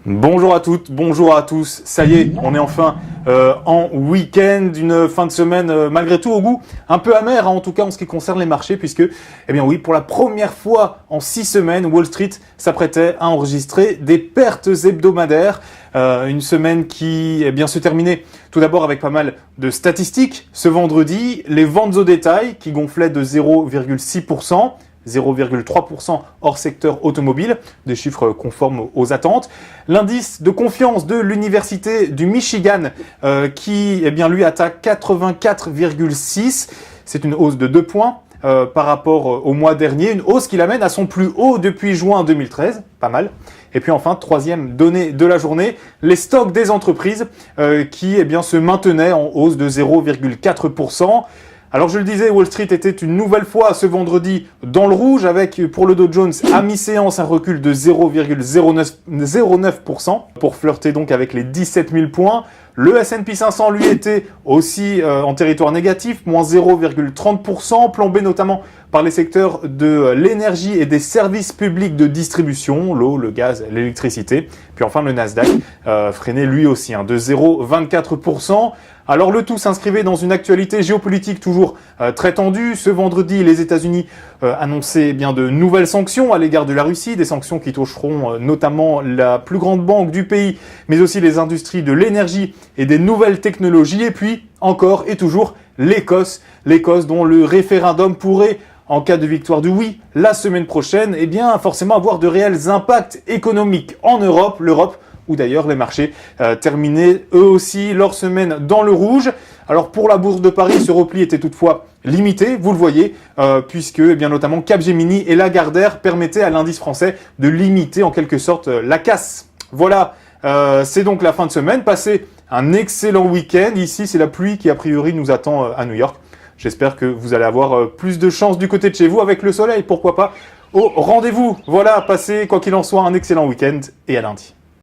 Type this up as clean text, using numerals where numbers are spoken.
Bonjour à toutes, bonjour à tous. Ça y est, on est enfin en week-end, une fin de semaine malgré tout au goût un peu amer, en tout cas en ce qui concerne les marchés, puisque, eh bien oui, pour la première fois en 6 semaines, Wall Street s'apprêtait à enregistrer des pertes hebdomadaires. Une semaine qui se terminait tout d'abord avec pas mal de statistiques. Ce vendredi, les ventes au détail qui gonflaient de 0,6%. 0,3% hors secteur automobile, des chiffres conformes aux attentes. L'indice de confiance de l'Université du Michigan qui lui atteint 84,6. C'est une hausse de 2 points par rapport au mois dernier, une hausse qui l'amène à son plus haut depuis juin 2013, pas mal. Et puis enfin, troisième donnée de la journée, les stocks des entreprises qui se maintenaient en hausse de 0,4%. Alors je le disais, Wall Street était une nouvelle fois ce vendredi dans le rouge avec pour le Dow Jones à mi-séance un recul de 0,09% pour flirter donc avec les 17 000 points. Le S&P 500 lui était aussi en territoire négatif, moins 0,30%, plombé notamment par les secteurs de l'énergie et des services publics de distribution, l'eau, le gaz, l'électricité. Puis enfin le Nasdaq freinait lui aussi de 0,24%. Alors le tout s'inscrivait dans une actualité géopolitique toujours très tendue. Ce vendredi, les États-Unis annonçaient de nouvelles sanctions à l'égard de la Russie, des sanctions qui toucheront notamment la plus grande banque du pays, mais aussi les industries de l'énergie et des nouvelles technologies. Et puis encore et toujours l'Écosse dont le référendum pourrait, en cas de victoire du oui, la semaine prochaine, forcément avoir de réels impacts économiques en Europe, l'Europe, où d'ailleurs les marchés terminaient eux aussi leur semaine dans le rouge. Alors pour la bourse de Paris, ce repli était toutefois limité, vous le voyez, puisque notamment Capgemini et Lagardère permettaient à l'indice français de limiter en quelque sorte la casse. Voilà, c'est donc la fin de semaine. Passez un excellent week-end. Ici, c'est la pluie qui a priori nous attend à New York. J'espère que vous allez avoir plus de chance du côté de chez vous avec le soleil, pourquoi pas, au rendez-vous. Voilà, passez quoi qu'il en soit un excellent week-end et à lundi.